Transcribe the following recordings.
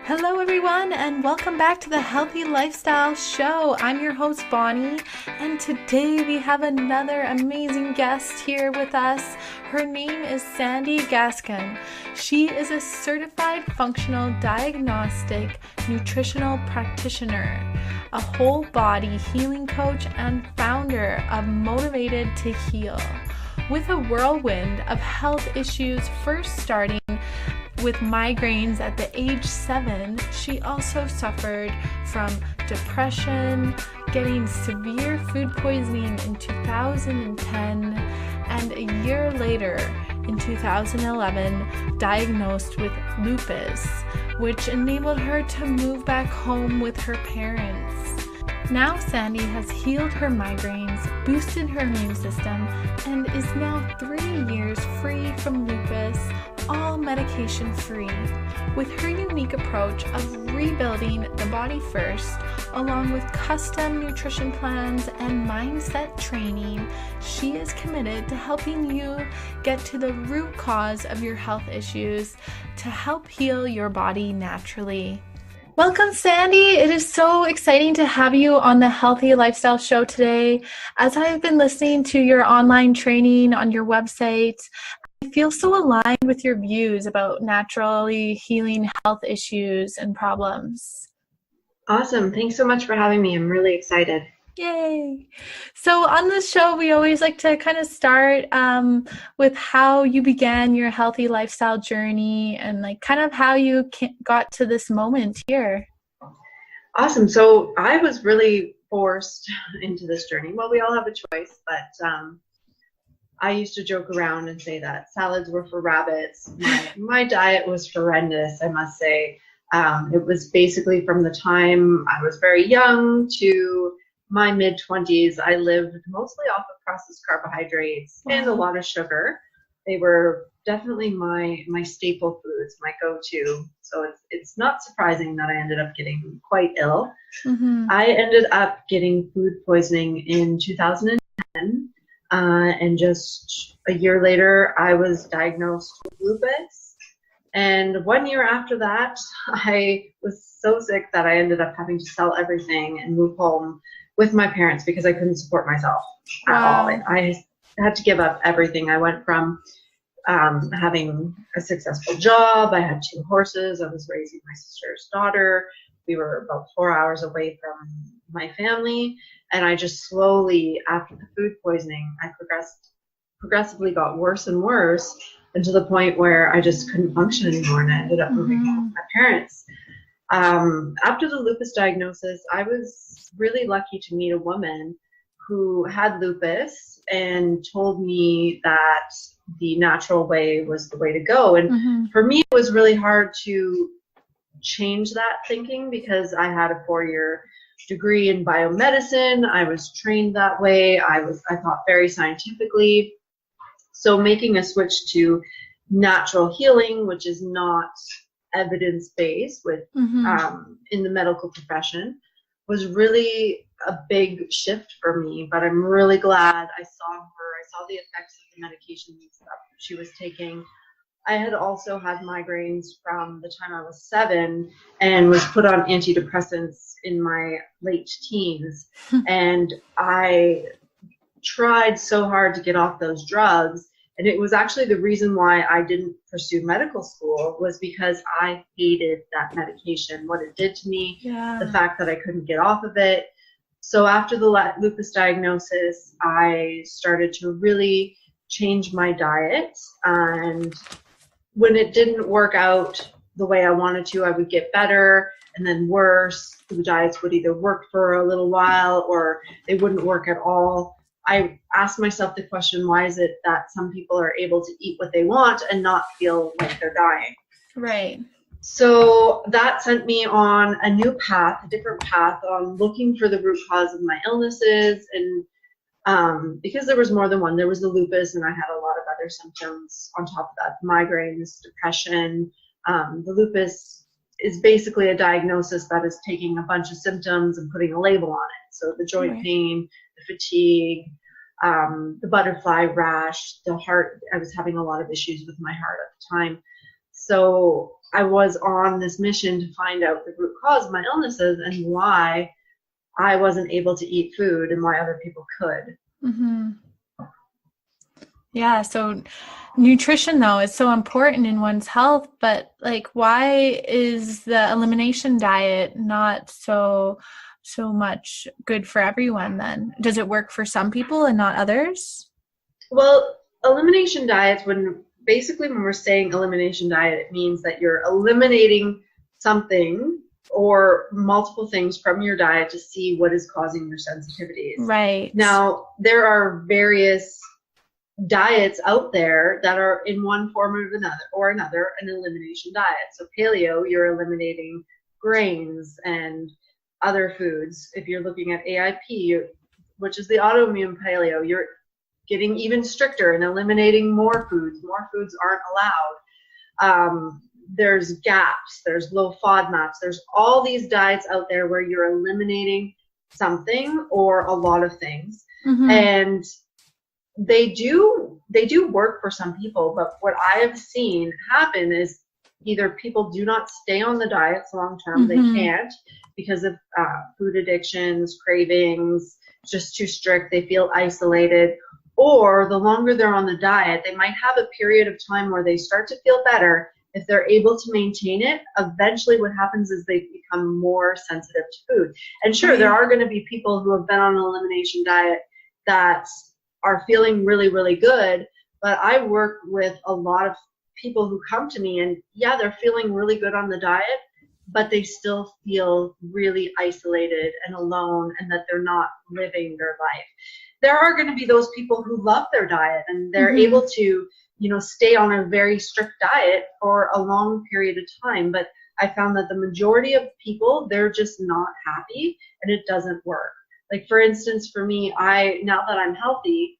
Hello, everyone, and welcome back to the Healthy Lifestyle Show. I'm your host, Bonnie, and today we have another amazing guest here with us. Her name is Sandie Gascon. She is a certified functional diagnostic nutritional practitioner, a whole body healing coach, and founder of Motivated to Heal. With a whirlwind of health issues, first starting with migraines at the age 7, she also suffered from depression, getting severe food poisoning in 2010, and a year later, in 2011, diagnosed with lupus, which enabled her to move back home with her parents. Now Sandie has healed her migraines, boosted her immune system, and is now 3 years free from lupus, all medication free. With her unique approach of rebuilding the body first, along with custom nutrition plans and mindset training, she is committed to helping you get to the root cause of your health issues to help heal your body naturally. Welcome, Sandie. It is so exciting to have you on the Healthy Lifestyle Show today. As I've been listening to your online training on your website, I feel so aligned with your views about naturally healing health issues and problems. Awesome. Thanks so much for having me. I'm really excited. Yay. So on this show, we always like to kind of start with how you began your healthy lifestyle journey and like kind of how you got to this moment here. Awesome. So I was really forced into this journey. Well, we all have a choice, but I used to joke around and say that salads were for rabbits. My diet was horrendous, I must say. It was basically from the time I was very young to my mid-20s, I lived mostly off of processed carbohydrates and a lot of sugar. They were definitely my staple foods, my go-to. So it's not surprising that I ended up getting quite ill. Mm-hmm. I ended up getting food poisoning in 2010, and just a year later, I was diagnosed with lupus. And 1 year after that, I was so sick that I ended up having to sell everything and move home with my parents because I couldn't support myself at all. I had to give up everything. I went from having a successful job. I had 2 horses. I was raising my sister's daughter. We were about 4 hours away from my family. And I just slowly, after the food poisoning, I progressively got worse and worse, and to the point where I just couldn't function anymore, and I ended up moving home with my parents. After the lupus diagnosis, I was really lucky to meet a woman who had lupus and told me that the natural way was the way to go. And for me, it was really hard to change that thinking because I had a 4-year degree in biomedicine. I was trained that way. I thought very scientifically. So making a switch to natural healing, which is not evidence-based with in the medical profession, was really a big shift for me. But I'm really glad I saw her. I saw the effects of the medications that she was taking. I had also had migraines from the time I was 7 and was put on antidepressants in my late teens. And I tried so hard to get off those drugs. And it was actually the reason why I didn't pursue medical school, was because I hated that medication, what it did to me, the fact that I couldn't get off of it. So after the lupus diagnosis, I started to really change my diet. And when it didn't work out the way I wanted to, I would get better and then worse. The diets would either work for a little while or they wouldn't work at all. I asked myself the question, why is it that some people are able to eat what they want and not feel like they're dying? Right. So that sent me on a new path, a different path, on looking for the root cause of my illnesses. And because there was more than one, there was the lupus, and I had a lot of other symptoms on top of that, migraines, depression. The lupus is basically a diagnosis that is taking a bunch of symptoms and putting a label on it. So the joint pain, the fatigue, the butterfly rash, the heart. I was having a lot of issues with my heart at the time. So I was on this mission to find out the root cause of my illnesses and why I wasn't able to eat food and why other people could. Mm-hmm. Yeah, so nutrition though is so important in one's health, but like why is the elimination diet not so much good for everyone then? Does it work for some people and not others? Well, elimination diets, when we're saying elimination diet, it means that you're eliminating something or multiple things from your diet to see what is causing your sensitivities. Right. Now, there are various diets out there that are in one form or another an elimination diet. So paleo, you're eliminating grains and other foods. If you're looking at AIP, which is the autoimmune paleo, you're getting even stricter and eliminating more foods. More foods aren't allowed. There's GAPS, there's low FODMAPs, there's all these diets out there where you're eliminating something or a lot of things. Mm-hmm. And they do work for some people, but what I have seen happen is either people do not stay on the diets long term, mm-hmm. they can't because of food addictions, cravings, just too strict, they feel isolated, or the longer they're on the diet, they might have a period of time where they start to feel better. If they're able to maintain it, eventually what happens is they become more sensitive to food. And sure, there are going to be people who have been on an elimination diet that are feeling really, really good, but I work with a lot of people who come to me and yeah, they're feeling really good on the diet, but they still feel really isolated and alone and that they're not living their life. There are going to be those people who love their diet and they're mm-hmm. able to, stay on a very strict diet for a long period of time. But I found that the majority of people, they're just not happy and it doesn't work. Like for instance, for me, now that I'm healthy,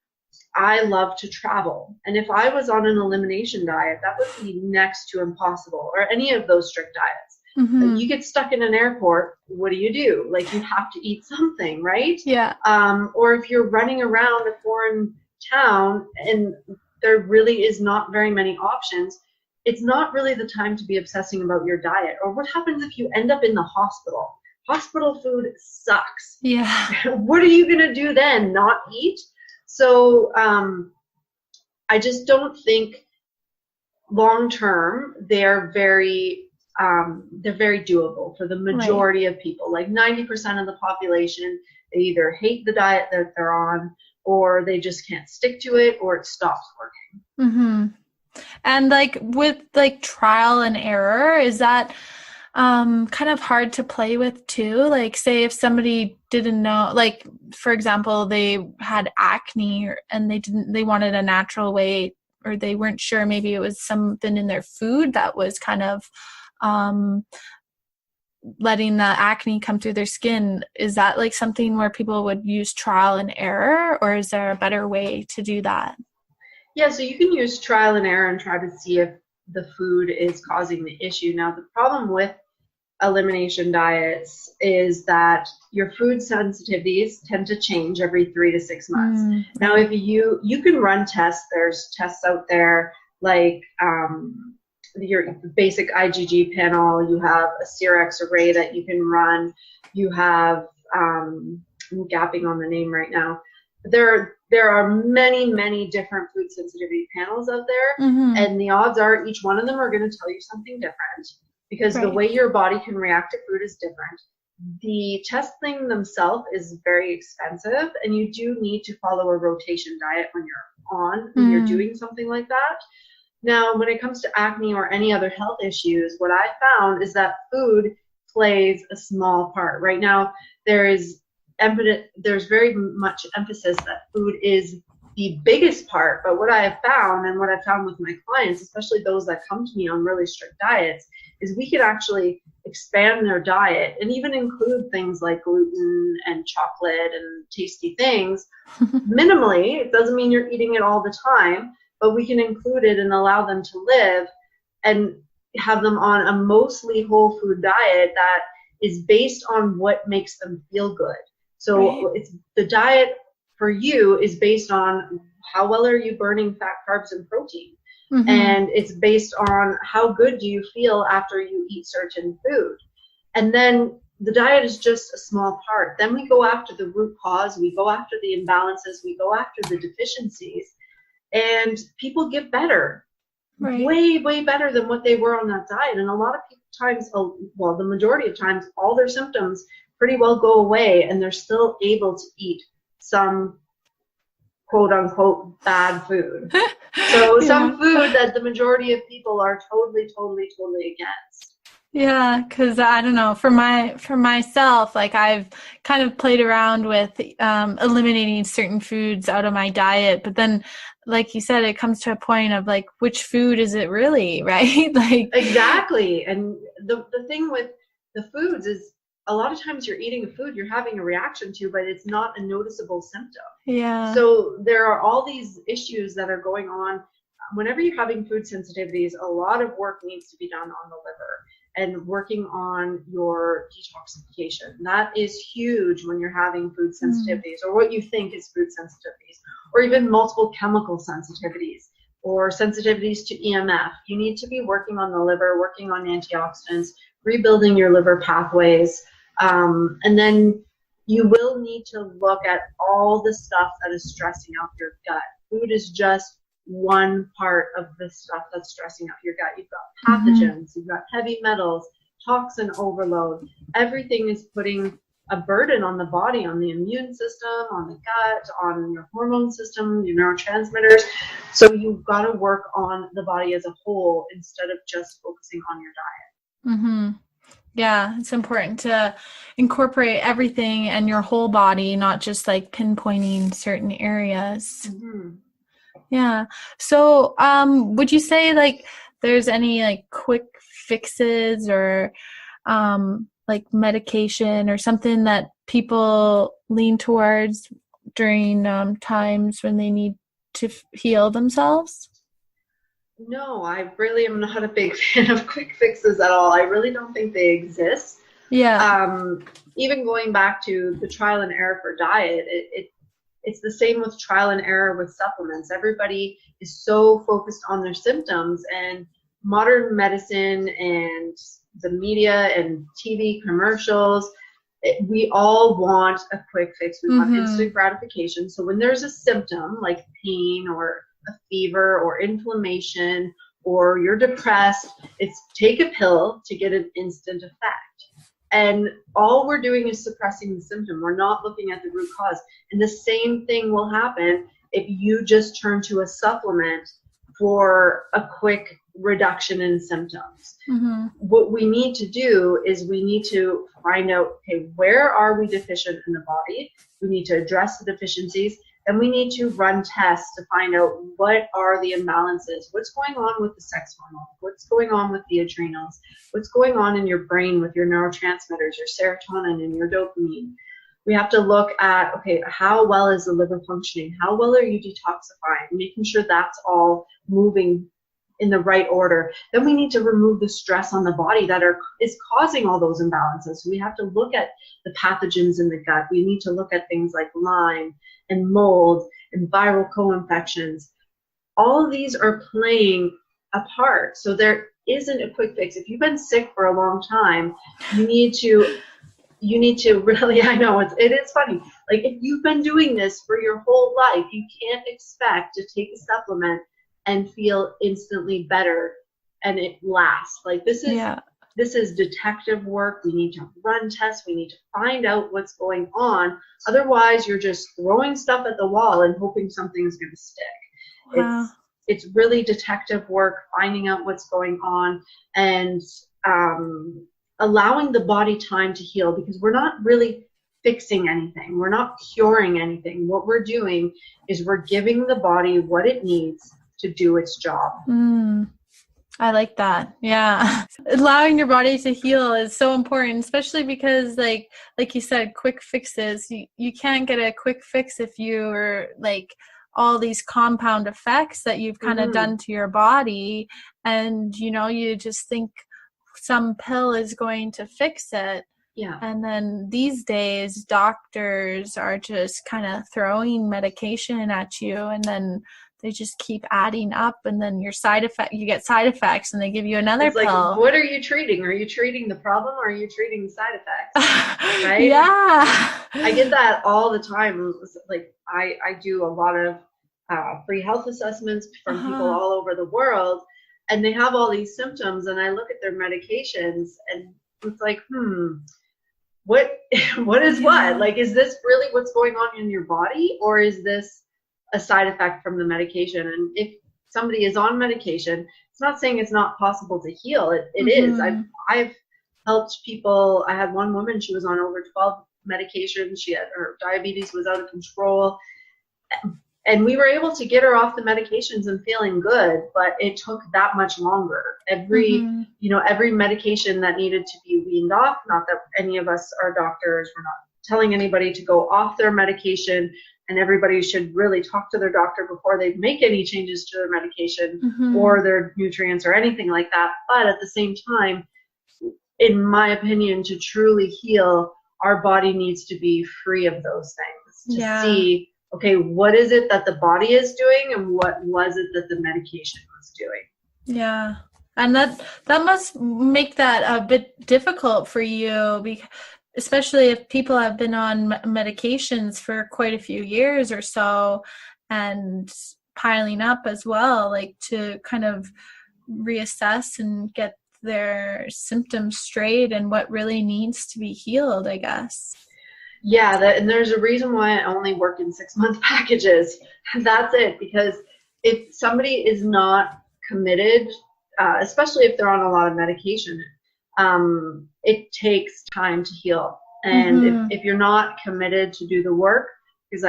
I love to travel. And if I was on an elimination diet, that would be next to impossible, or any of those strict diets. Mm-hmm. You get stuck in an airport, what do? Like you have to eat something, right? Yeah. Or if you're running around a foreign town and there really is not very many options, it's not really the time to be obsessing about your diet. Or what happens if you end up in the hospital? Hospital food sucks. Yeah. What are you going to do then? Not eat? So I just don't think long term they're very doable for the majority of people. Like 90% of the population, they either hate the diet that they're on or they just can't stick to it or it stops working. Mm-hmm. And like with like trial and error, is that kind of hard to play with too? Like say if somebody didn't know, like for example, they had acne and they wanted a natural way, or they weren't sure, maybe it was something in their food that was kind of letting the acne come through their skin. Is that like something where people would use trial and error, or is there a better way to do that? Yeah, so you can use trial and error and try to see if the food is causing the issue. Now, the problem with elimination diets is that your food sensitivities tend to change every 3 to 6 months. Now, if you can run tests, there's tests out there like your basic IgG panel, you have a Serex array that you can run, you have, I'm gapping on the name right now, there are many, many different food sensitivity panels out there, and the odds are each one of them are going to tell you something different because the way your body can react to food is different. The testing themselves is very expensive, and you do need to follow a rotation diet when you're doing something like that. Now, when it comes to acne or any other health issues, what I found is that food plays a small part. Right now, there's very much emphasis that food is the biggest part, but what I have found and what I've found with my clients, especially those that come to me on really strict diets, is we can actually expand their diet and even include things like gluten and chocolate and tasty things minimally. It doesn't mean you're eating it all the time, but we can include it and allow them to live and have them on a mostly whole food diet that is based on what makes them feel good. So it's the diet for you is based on how well are you burning fat, carbs, and protein. Mm-hmm. And it's based on how good do you feel after you eat certain food. And then the diet is just a small part. Then we go after the root cause, we go after the imbalances, we go after the deficiencies, and people get better. Right. Way, way better than what they were on that diet. And a lot of times, well, the majority of times, all their symptoms pretty well go away, and they're still able to eat some quote unquote bad food. So some food that the majority of people are totally against. Yeah, because I don't know, for myself, like I've kind of played around with eliminating certain foods out of my diet, but then, like you said, it comes to a point of like, which food is it really, right? Like exactly. And the thing with the foods is a lot of times you're eating a food you're having a reaction to, but it's not a noticeable symptom. Yeah. So there are all these issues that are going on. Whenever you're having food sensitivities, a lot of work needs to be done on the liver and working on your detoxification. That is huge when you're having food sensitivities or what you think is food sensitivities, or even multiple chemical sensitivities or sensitivities to EMF. You need to be working on the liver, working on antioxidants, rebuilding your liver pathways. And then you will need to look at all the stuff that is stressing out your gut. Food is just one part of the stuff that's stressing out your gut. You've got pathogens, you've got heavy metals, toxin overload. Everything is putting a burden on the body, on the immune system, on the gut, on your hormone system, your neurotransmitters. So you've got to work on the body as a whole instead of just focusing on your diet. Mm-hmm. Yeah, it's important to incorporate everything and your whole body, not just like pinpointing certain areas. Mm-hmm. Yeah. So, would you say like there's any like quick fixes or like medication or something that people lean towards during times when they need to heal themselves? No, I really am not a big fan of quick fixes at all. I really don't think they exist. Yeah. Even going back to the trial and error for diet, it's the same with trial and error with supplements. Everybody is so focused on their symptoms, and modern medicine and the media and TV commercials, we all want a quick fix. We want instant gratification. So when there's a symptom like pain or a fever or inflammation or you're depressed, it's take a pill to get an instant effect. And all we're doing is suppressing the symptom. We're not looking at the root cause. And the same thing will happen if you just turn to a supplement for a quick reduction in symptoms. What we need to do is we need to find out, okay, where are we deficient in the body? We need to address the deficiencies. And we need to run tests to find out what are the imbalances, what's going on with the sex hormone, what's going on with the adrenals, what's going on in your brain with your neurotransmitters, your serotonin and your dopamine. We have to look at, okay, how well is the liver functioning? How well are you detoxifying? Making sure that's all moving in the right order. Then we need to remove the stress on the body that is causing all those imbalances. So we have to look at the pathogens in the gut. We need to look at things like Lyme and mold and viral co-infections. All of these are playing a part. So there isn't a quick fix. If you've been sick for a long time, you need to really, I know it is funny. Like if you've been doing this for your whole life, you can't expect to take a supplement and feel instantly better and it lasts. Like this is detective work. We need to run tests. We need to find out what's going on. Otherwise, you're just throwing stuff at the wall and hoping something's going to stick. Wow. It's really detective work, finding out what's going on and allowing the body time to heal, because we're not really fixing anything. We're not curing anything. What we're doing is we're giving the body what it needs to do its job. I like that. Yeah. Allowing your body to heal is so important, especially because like you said, quick fixes, you can't get a quick fix if you're like all these compound effects that you've kind of done to your body. And, you just think some pill is going to fix it. Yeah. And then these days, doctors are just kind of throwing medication at you, and then they just keep adding up, and then you get side effects, and they give you another it's pill. Like, what are you treating? Are you treating the problem, or are you treating the side effects? Right? Yeah. I get that all the time. Like, I do a lot of free health assessments from people all over the world, and they have all these symptoms, and I look at their medications, and it's like, what is what? Like, is this really what's going on in your body, or is this a side effect from the medication? And if somebody is on medication, it's not saying it's not possible to heal. It is. I've helped people. I had one woman, she was on over 12 medications. Her diabetes was out of control. And we were able to get her off the medications and feeling good, but it took that much longer. Every medication that needed to be weaned off, not that any of us are doctors, we're not telling anybody to go off their medication, and everybody should really talk to their doctor before they make any changes to their medication or their nutrients or anything like that. But at the same time, in my opinion, to truly heal, our body needs to be free of those things to see, okay, what is it that the body is doing, and what was it that the medication was doing? Yeah. And that must make that a bit difficult for you, especially if people have been on medications for quite a few years or so, and piling up as well, like to kind of reassess and get their symptoms straight and what really needs to be healed, I guess. Yeah, and there's a reason why I only work in 6-month packages. That's it, because if somebody is not committed, especially if they're on a lot of medication, it takes time to heal. And if you're not committed to do the work, because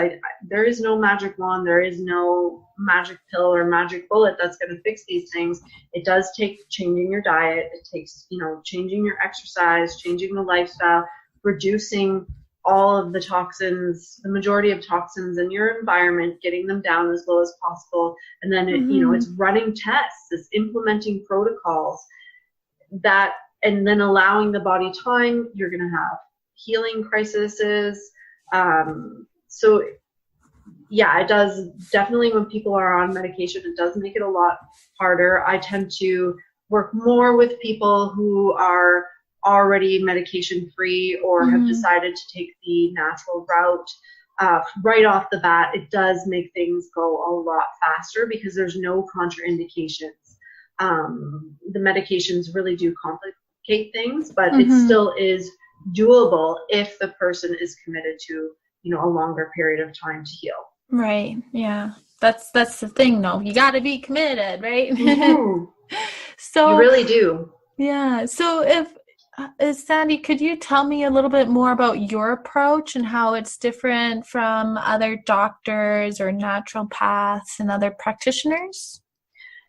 there is no magic wand, there is no magic pill or magic bullet that's going to fix these things. It does take changing your diet. It takes, changing your exercise, changing the lifestyle, reducing all of the toxins, the majority of toxins in your environment, getting them down as low as possible. And then, it's running tests, it's implementing protocols and then allowing the body time. You're going to have healing crises. So yeah, it does definitely, when people are on medication, it does make it a lot harder. I tend to work more with people who are already medication free or have decided to take the natural route. Right off the bat, it does make things go a lot faster because there's no contraindications. The medications really do complicate things, but it still is doable if the person is committed to, a longer period of time to heal. Right. Yeah. That's the thing though. You got to be committed, right? So you really do. Yeah. So Sandie, could you tell me a little bit more about your approach and how it's different from other doctors or naturopaths and other practitioners?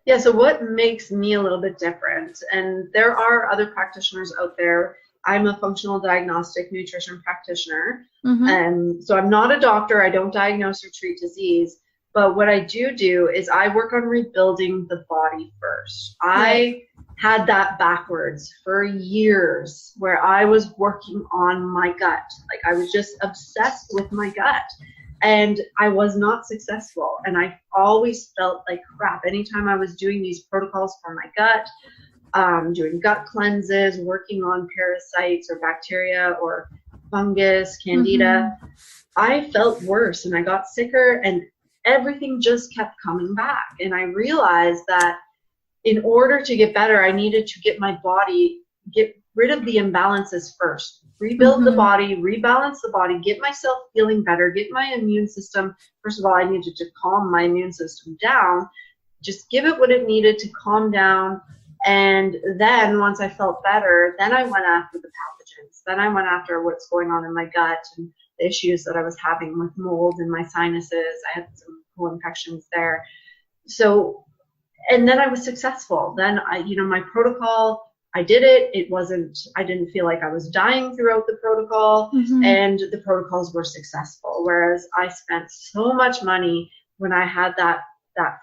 Yeah, so what makes me a little bit different, and there are other practitioners out there. I'm a functional diagnostic nutrition practitioner, and so I'm not a doctor. I don't diagnose or treat disease, but what I do is I work on rebuilding the body first. I had that backwards for years, where I was working on my gut. Like, I was just obsessed with my gut, and I was not successful. And I always felt like crap anytime I was doing these protocols for my gut, doing gut cleanses, working on parasites or bacteria or fungus, candida. I felt worse, and I got sicker, and everything just kept coming back. And I realized that in order to get better, I needed to get rid of the imbalances first, rebuild the body, rebalance the body, get myself feeling better, get my immune system. First of all, I needed to calm my immune system down, just give it what it needed to calm down. And then once I felt better, then I went after the pathogens. Then I went after what's going on in my gut and the issues that I was having with mold in my sinuses. I had some co-infections there. So, and then I was successful. Then my protocol, I did it. I didn't feel like I was dying throughout the protocol, and the protocols were successful. Whereas I spent so much money when I had that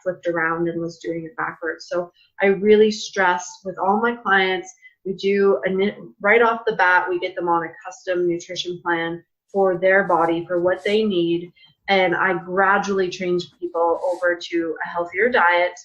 flipped around and was doing it backwards. So I really stress with all my clients, right off the bat, we get them on a custom nutrition plan for their body, for what they need. And I gradually change people people over to a healthier diet.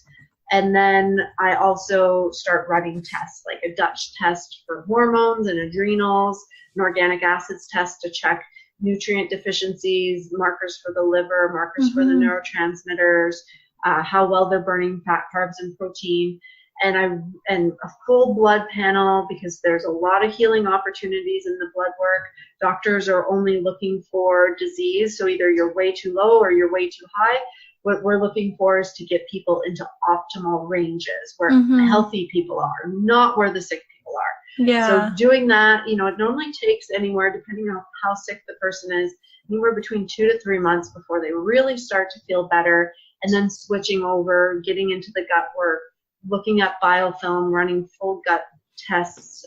And then I also start running tests, like a Dutch test for hormones and adrenals, an organic acids test to check nutrient deficiencies, markers for the liver, markers for the neurotransmitters, how well they're burning fat, carbs, and protein. And a full blood panel, because there's a lot of healing opportunities in the blood work. Doctors are only looking for disease, so either you're way too low or you're way too high. What we're looking for is to get people into optimal ranges where healthy people are, not where the sick people are. Yeah. So doing that, it normally takes anywhere, depending on how sick the person is, anywhere between 2 to 3 months before they really start to feel better, and then switching over, getting into the gut work, looking at biofilm, running full gut tests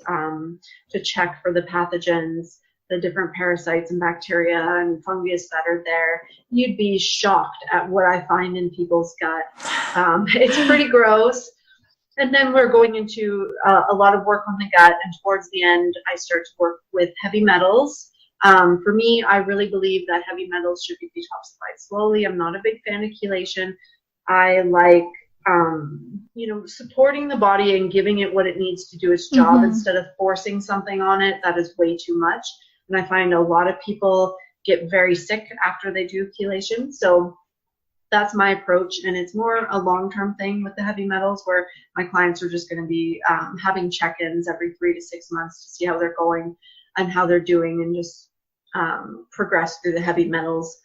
to check for the pathogens, the different parasites and bacteria and fungus that are there. You'd be shocked at what I find in people's gut. It's pretty gross. And then we're going into a lot of work on the gut, and towards the end, I start to work with heavy metals. For me, I really believe that heavy metals should be detoxified slowly. I'm not a big fan of chelation. I like supporting the body and giving it what it needs to do its job instead of forcing something on it that is way too much. And I find a lot of people get very sick after they do chelation. So that's my approach. And it's more a long-term thing with the heavy metals, where my clients are just going to be having check-ins every 3 to 6 months to see how they're going and how they're doing, and just progress through the heavy metals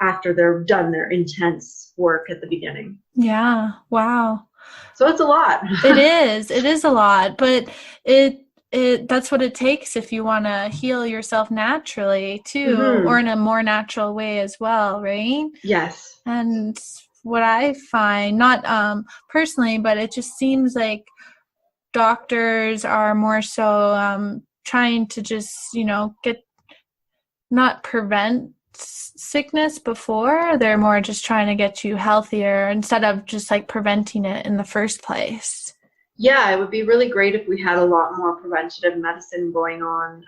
after they're done their intense work at the beginning. Yeah. Wow. So it's a lot. It is a lot, but that's what it takes if you want to heal yourself naturally too, or in a more natural way as well, right? Yes. And what I find, not personally, but it just seems like doctors are more so trying to just, not prevent sickness before. They're more just trying to get you healthier instead of just like preventing it in the first place. Yeah, it would be really great if we had a lot more preventative medicine going on.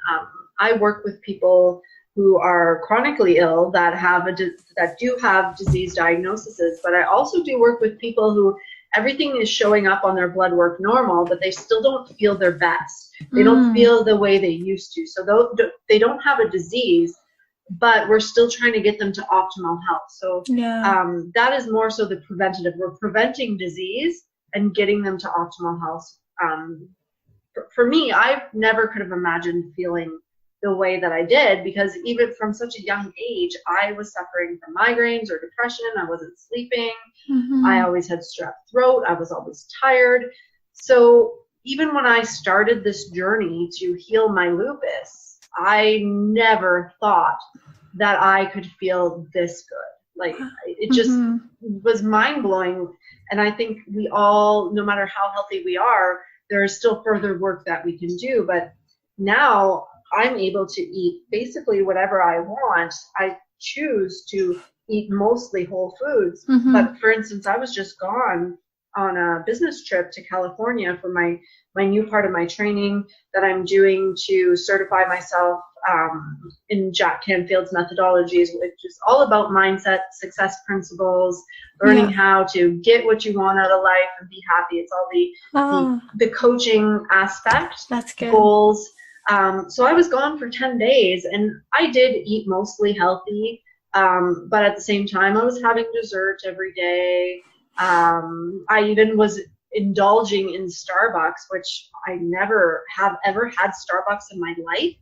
I work with people who are chronically ill that do have disease diagnoses, but I also do work with people who everything is showing up on their blood work normal, but they still don't feel their best. They don't feel the way they used to. So they don't have a disease, but we're still trying to get them to optimal health. So that is more so the preventative. We're preventing disease and getting them to optimal health. For me, I never could have imagined feeling the way that I did, because even from such a young age, I was suffering from migraines or depression. I wasn't sleeping. I always had strep throat. I was always tired. So even when I started this journey to heal my lupus, I never thought that I could feel this good. Like, it just was mind-blowing. And I think we all, no matter how healthy we are, there is still further work that we can do. But now I'm able to eat basically whatever I want. I choose to eat mostly whole foods. But for instance, I was just gone on a business trip to California for my new part of my training that I'm doing to certify myself in Jack Canfield's methodologies, which is all about mindset, success principles, learning how to get what you want out of life and be happy. It's all the coaching aspect. That's good. Goals. So I was gone for 10 days, and I did eat mostly healthy, but at the same time, I was having dessert every day. I even was indulging in Starbucks, which I never have ever had Starbucks in my life.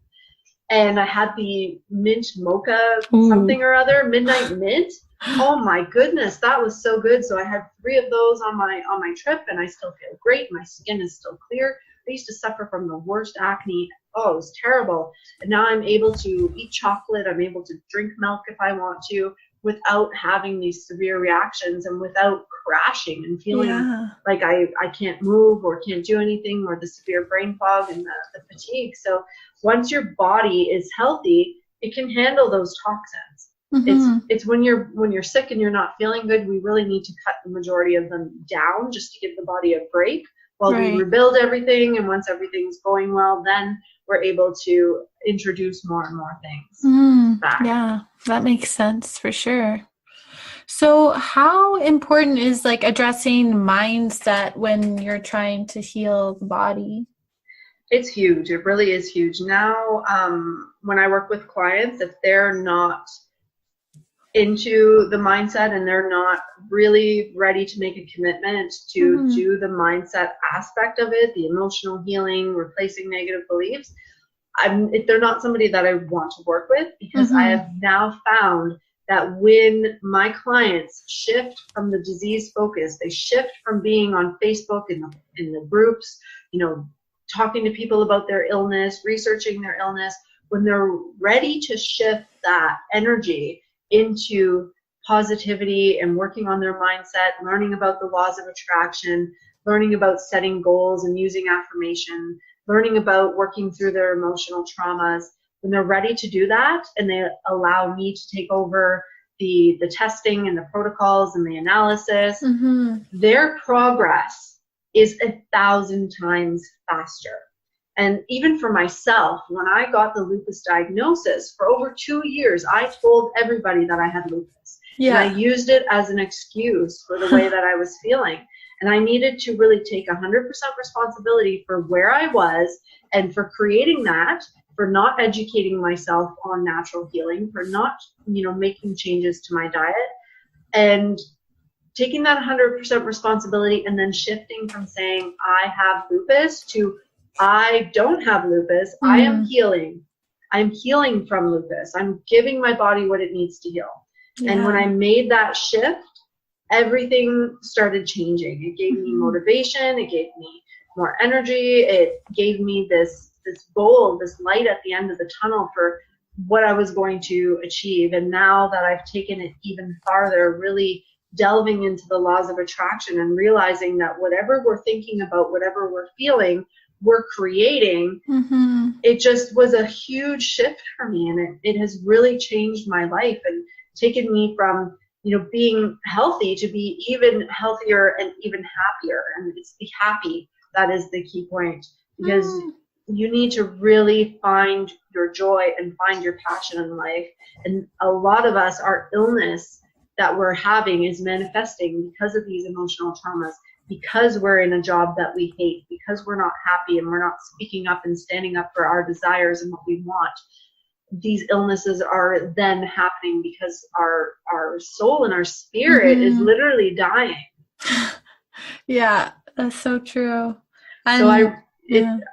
And I had the mint mocha something or other, midnight mint. Oh my goodness, that was so good. So I had 3 of those on my trip, and I still feel great. My skin is still clear. I used to suffer from the worst acne. Oh, it was terrible. And now I'm able to eat chocolate. I'm able to drink milk if I want to, without having these severe reactions and without crashing and feeling like I can't move or can't do anything, or the severe brain fog and the fatigue. So once your body is healthy, it can handle those toxins. It's when you're sick and you're not feeling good, we really need to cut the majority of them down just to give the body a break while we rebuild everything. And once everything's going well, then we're able to introduce more and more things back. Yeah, that makes sense for sure. So how important is like addressing mindset when you're trying to heal the body? It's huge. It really is huge. Now, when I work with clients, if they're not into the mindset and they're not really ready to make a commitment to do the mindset aspect of it, the emotional healing, replacing negative beliefs, they're not somebody that I want to work with, because I have now found that when my clients shift from the disease focus, they shift from being on Facebook in the groups, talking to people about their illness, researching their illness, when they're ready to shift that energy into positivity and working on their mindset, learning about the laws of attraction, learning about setting goals and using affirmation, learning about working through their emotional traumas, when they're ready to do that and they allow me to take over the testing and the protocols and the analysis, their progress is 1,000 times faster. And even for myself, when I got the lupus diagnosis, for over 2 years, I told everybody that I had lupus. Yeah. And I used it as an excuse for the way that I was feeling. And I needed to really take 100% responsibility for where I was and for creating that, for not educating myself on natural healing, for not, making changes to my diet, and taking that 100% responsibility and then shifting from saying I have lupus to I don't have lupus. I am healing. I'm healing from lupus. I'm giving my body what it needs to heal. Yeah. And when I made that shift, everything started changing. It gave me motivation. It gave me more energy. It gave me this goal, this light at the end of the tunnel for what I was going to achieve. And now that I've taken it even farther, really delving into the laws of attraction and realizing that whatever we're thinking about, whatever we're feeling, we're creating, it just was a huge shift for me. And it has really changed my life and taken me from, being healthy to be even healthier and even happier. And it's the happy that is the key point, because you need to really find your joy and find your passion in life. And a lot of us, our illness that we're having is manifesting because of these emotional traumas, because we're in a job that we hate, because we're not happy and we're not speaking up and standing up for our desires and what we want. These illnesses are then happening because our soul and our spirit is literally dying. Yeah, that's so true. So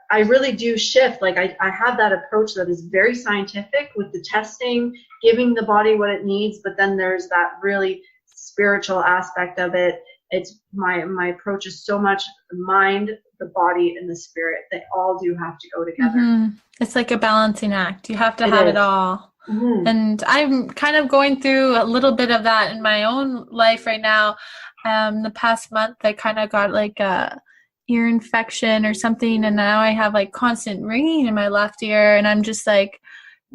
I really do shift. Like I have that approach that is very scientific with the testing, giving the body what it needs, but then there's that really spiritual aspect of it. It's my approach is so much the mind, the body, and the spirit. They all do have to go together. It's like a balancing act. You have to have it all. And I'm kind of going through a little bit of that in my own life right now. The past month, I kind of got like a ear infection or something, and now I have like constant ringing in my left ear, and I'm just like,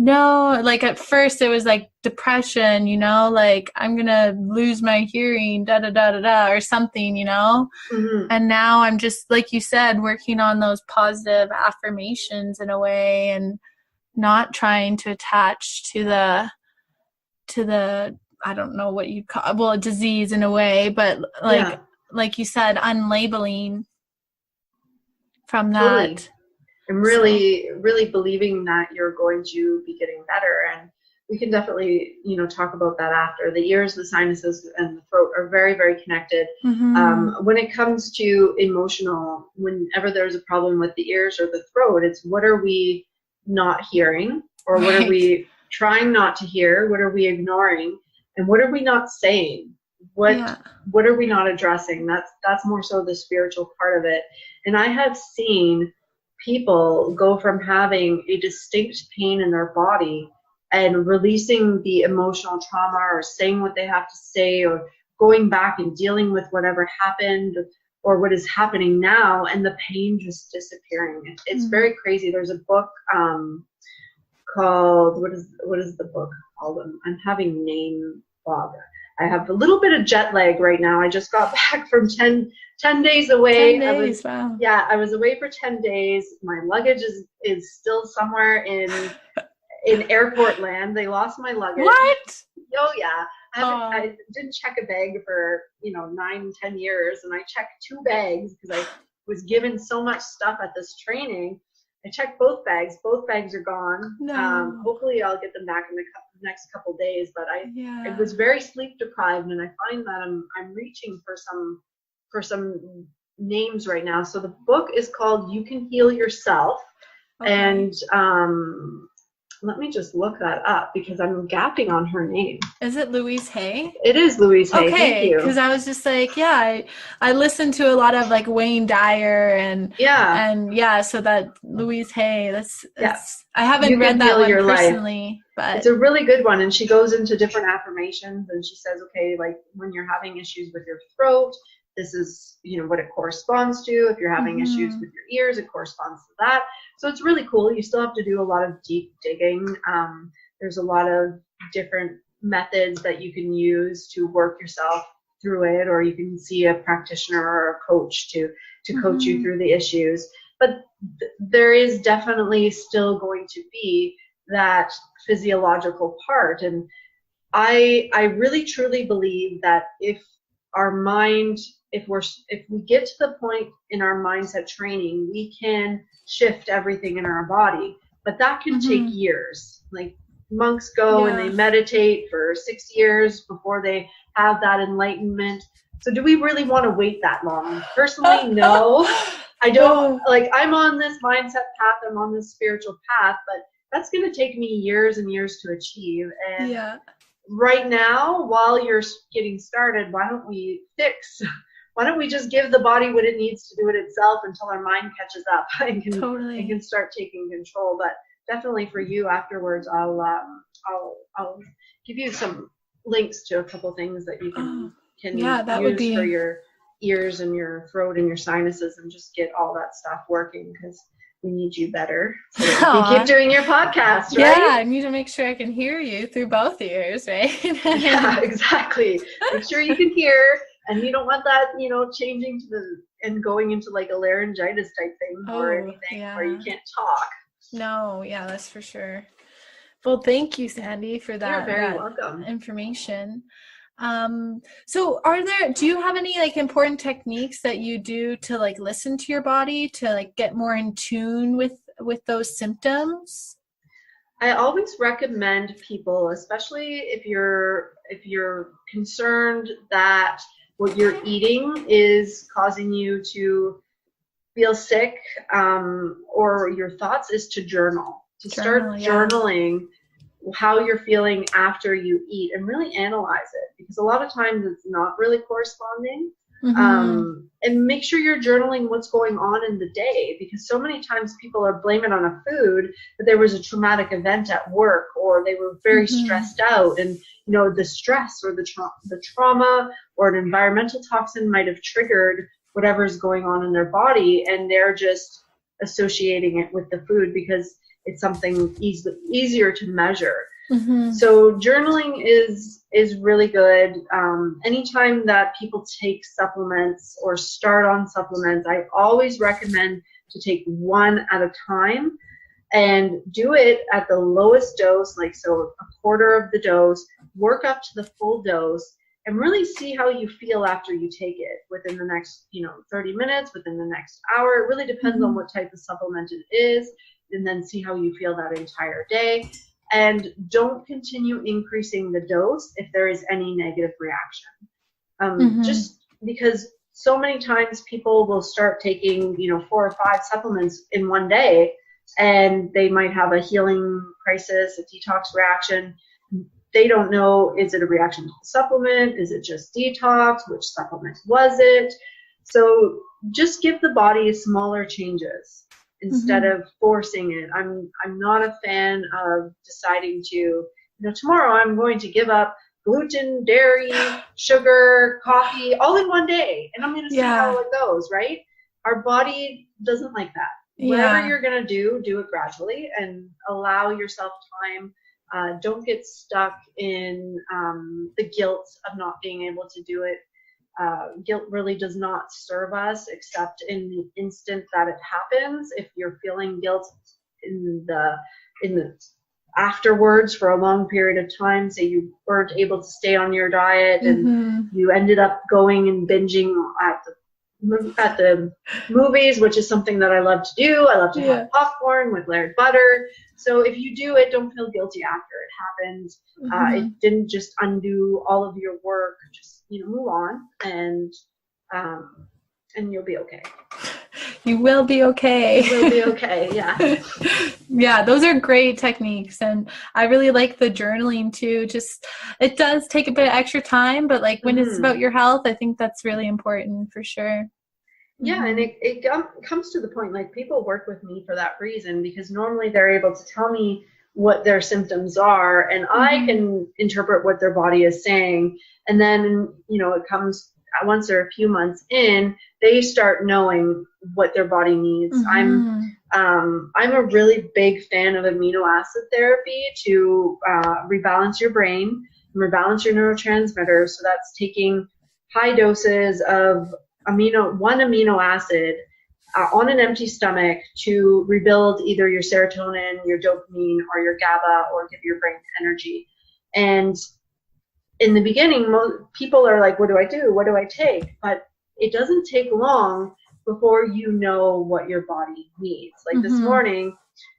no, like at first it was like depression, like I'm gonna lose my hearing, da da da da da, or something, and now I'm just, like you said, working on those positive affirmations in a way, and not trying to attach to the I don't know what you'd call, well, a disease in a way, but like you said, unlabeling from that. Totally. And really believing that you're going to be getting better. And we can definitely, talk about that after. The ears, the sinuses, and the throat are very, very connected. When it comes to emotional, whenever there's a problem with the ears or the throat, it's what are we not hearing, or what are we trying not to hear? What are we ignoring? And what are we not saying? What are we not addressing? That's more so the spiritual part of it. And I have seen people go from having a distinct pain in their body and releasing the emotional trauma, or saying what they have to say, or going back and dealing with whatever happened or what is happening now, and the pain just disappearing. It's very crazy. There's a book called, what is the book called? I'm having name fog. I have a little bit of jet lag right now. I just got back from 10 days away. 10 days, wow. Yeah, I was away for 10 days. My luggage is still somewhere in airport land. They lost my luggage. What? Oh, yeah. I didn't check a bag for 9-10 years, and I checked 2 bags because I was given so much stuff at this training. I checked both bags. Both bags are gone. No. Hopefully I'll get them back in the next couple days, but I Yeah. was very sleep deprived, and I find that I'm reaching for some names right now. So the book is called You Can Heal Yourself. Okay. And let me just look that up because I'm gapping on her name. Is it Louise Hay? It is Louise Hay. Okay, thank you. because I was just like, yeah, I listened to a lot of like Wayne Dyer and so that Louise Hay, that's I haven't read that one personally, but it's a really good one, and she goes into different affirmations, and she says, okay, like when you're having issues with your throat, this is what it corresponds to. If you're having issues with your ears, it corresponds to that. So it's really cool. You still have to do a lot of deep digging. There's a lot of different methods that you can use to work yourself through it, or you can see a practitioner or a coach to coach you through the issues. But there is definitely still going to be that physiological part. And I really truly believe that if our mind, if we get to the point in our mindset training, we can shift everything in our body, but that can take years. Like monks go and they meditate for 6 years before they have that enlightenment. So do we really want to wait that long? Personally, no. I don't. Like, I'm on this mindset path, I'm on this spiritual path, but that's going to take me years and years to achieve. And right now, while you're getting started, why don't we just give the body what it needs to do it itself until our mind catches up and can start taking control. But definitely for you afterwards, I'll give you some links to a couple things that you can use for your ears and your throat and your sinuses, and just get all that stuff working, because we need you better. So you keep doing your podcast, right? Yeah, I need to make sure I can hear you through both ears, right? Yeah, exactly. Make sure you can hear, and you don't want that, changing and going into like a laryngitis type thing or anything where you can't talk. No, that's for sure. Well, thank you, Sandie, for that. You're very welcome. Information. So do you have any like important techniques that you do to like listen to your body to like get more in tune with those symptoms? I always recommend people, especially if you're concerned that what you're eating is causing you to feel sick, or your thoughts, is to journal. Start journaling how you're feeling after you eat, and really analyze it, because a lot of times it's not really corresponding. And make sure you're journaling what's going on in the day, because so many times people are blaming on a food, but there was a traumatic event at work, or they were very stressed out, and the stress or the trauma or an environmental toxin might have triggered whatever's going on in their body, and they're just associating it with the food because it's something easier to measure. So journaling is really good. Anytime that people take supplements or start on supplements, I always recommend to take one at a time and do it at the lowest dose, like so a quarter of the dose, work up to the full dose, and really see how you feel after you take it within the next 30 minutes, within the next hour. It really depends on what type of supplement it is, and then see how you feel that entire day. And don't continue increasing the dose if there is any negative reaction. Just because so many times people will start taking 4 or 5 supplements in one day, and they might have a healing crisis, a detox reaction. They don't know, is it a reaction to the supplement? Is it just detox? Which supplement was it? So just give the body smaller changes instead of forcing it. I'm not a fan of deciding to, tomorrow I'm going to give up gluten, dairy, sugar, coffee, all in one day, and I'm going to see how it goes, right? Our body doesn't like that. Whatever you're going to do it gradually and allow yourself time. Don't get stuck in the guilt of not being able to do it. Guilt really does not serve us, except in the instant that it happens. If you're feeling guilt in the afterwards for a long period of time, say you weren't able to stay on your diet and you ended up going and binging at the movies, which is something that I love to do. I love to have popcorn with layered butter. So if you do it, don't feel guilty after it happened. It didn't just undo all of your work. Just, move on and you'll be okay. You will be okay. You will be okay, yeah. Yeah, those are great techniques. And I really like the journaling too. Just, it does take a bit of extra time, but like when it's about your health, I think that's really important for sure. Yeah, and it comes to the point, like people work with me for that reason, because normally they're able to tell me what their symptoms are, and I can interpret what their body is saying. And then, it comes once they're a few months in, they start knowing what their body needs. I'm a really big fan of amino acid therapy to rebalance your brain and rebalance your neurotransmitters. So that's taking high doses of one amino acid on an empty stomach to rebuild either your serotonin, your dopamine, or your GABA, or give your brain energy. And in the beginning, people are like, what do I do? What do I take? But it doesn't take long before you know what your body needs. Like this morning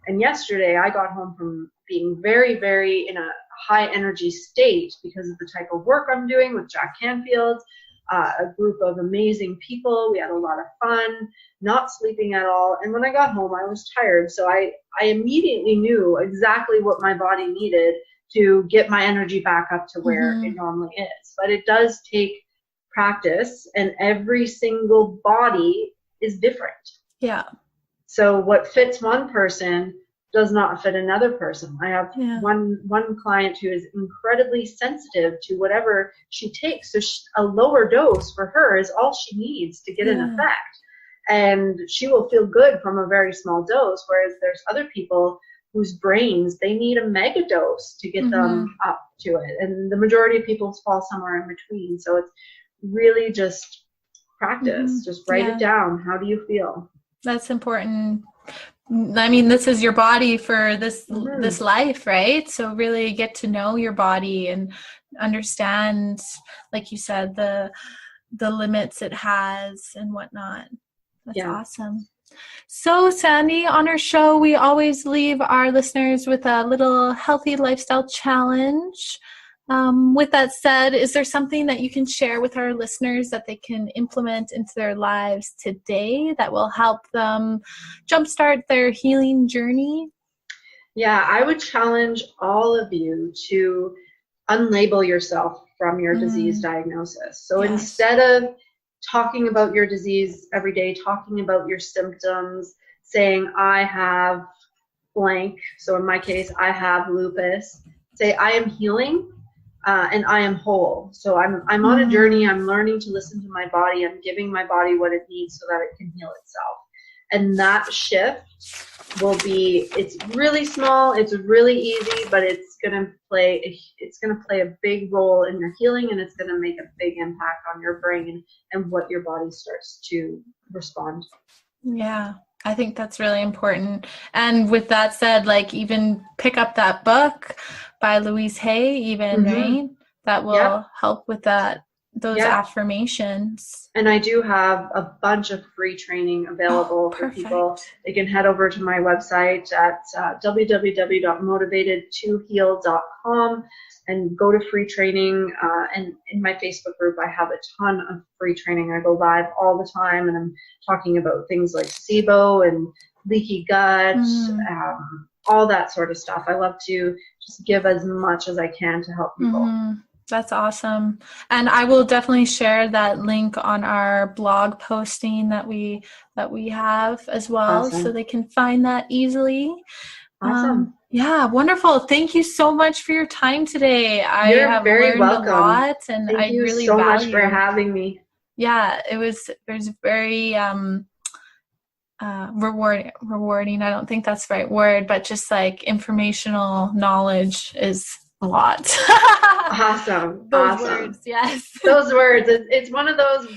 and yesterday, I got home from being very, very in a high energy state because of the type of work I'm doing with Jack Canfield, a group of amazing people. We had a lot of fun, not sleeping at all. And when I got home, I was tired. So I immediately knew exactly what my body needed to get my energy back up to where it normally is. But it does take practice, and every single body is different. Yeah. So what fits one person does not fit another person. I have one client who is incredibly sensitive to whatever she takes. So a lower dose for her is all she needs to get an effect. And she will feel good from a very small dose, whereas there's other people whose brains, they need a mega dose to get them up to it. And the majority of people fall somewhere in between. So it's really just practice. Just write it down. How do you feel? That's important. I mean, this is your body for this life, right? So really get to know your body and understand, like you said, the limits it has and whatnot. That's awesome. So, Sandie, on our show, we always leave our listeners with a little healthy lifestyle challenge. With that said, is there something that you can share with our listeners that they can implement into their lives today that will help them jumpstart their healing journey? Yeah, I would challenge all of you to unlabel yourself from your disease diagnosis. So instead of talking about your disease every day, talking about your symptoms, saying, I have blank. So in my case, I have lupus. Say, I am healing. And I am whole. So I'm on a journey. I'm learning to listen to my body. I'm giving my body what it needs so that it can heal itself. And that shift it's really small. It's really easy, but it's going to play a big role in your healing, and it's going to make a big impact on your brain and what your body starts to respond. Yeah. I think that's really important. And with that said, like even pick up that book by Louise Hay, even, right? That will help with those affirmations. And I do have a bunch of free training available for people. They can head over to my website at www.motivated2heal.com and go to free training. And in my Facebook group, I have a ton of free training. I go live all the time, and I'm talking about things like SIBO and leaky gut, all that sort of stuff. I love to just give as much as I can to help people. That's awesome. And I will definitely share that link on our blog posting that we have as well, so they can find that easily. Awesome. Yeah, wonderful. Thank you so much for your time today. You're I have very learned welcome. A lot, and Thank I you really so value much for having me. Yeah, it was very rewarding. I don't think that's the right word, but just like informational knowledge is a lot. Awesome. Those words, yes. Those words. It's one of those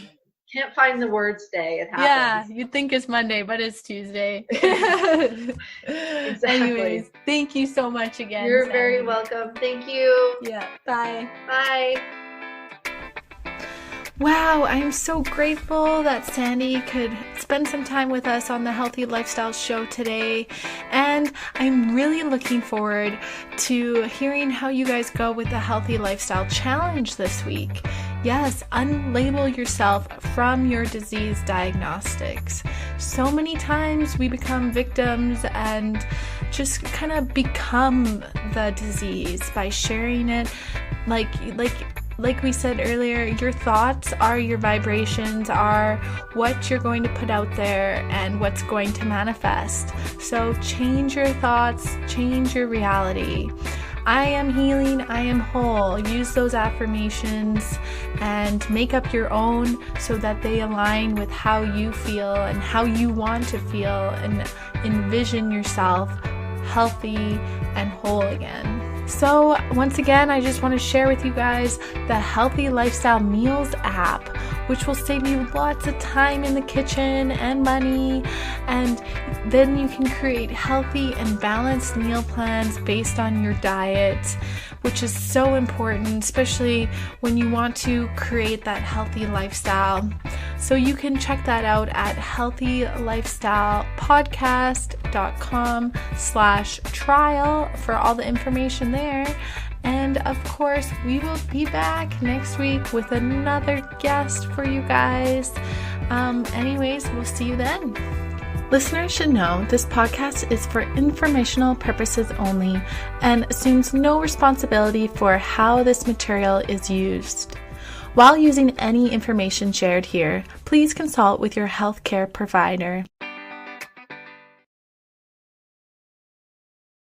can't find the words today. It Yeah, happens. you'd think it's Monday, but it's Tuesday. Exactly. Anyways, thank you so much again. You're Sandie. very welcome. Thank you. Yeah, bye. Bye. Wow, I'm so grateful that Sandie could spend some time with us on the Healthy Lifestyle Show today. And I'm really looking forward to hearing how you guys go with the Healthy Lifestyle Challenge this week. Yes, unlabel yourself from your disease diagnostics. So many times we become victims and just kind of become the disease by sharing it. Like we said earlier, your thoughts are your vibrations, are what you're going to put out there and what's going to manifest. So change your thoughts, change your reality. I am healing, I am whole. Use those affirmations and make up your own so that they align with how you feel and how you want to feel, and envision yourself healthy and whole again. So once again, I just want to share with you guys the Healthy Lifestyle Meals app, which will save you lots of time in the kitchen and money. And then you can create healthy and balanced meal plans based on your diet, which is so important, especially when you want to create that healthy lifestyle. So you can check that out at healthylifestylepodcast.com/trial for all the information there. And of course, we will be back next week with another guest for you guys. Anyways, we'll see you then. Listeners should know this podcast is for informational purposes only and assumes no responsibility for how this material is used. While using any information shared here, please consult with your healthcare provider.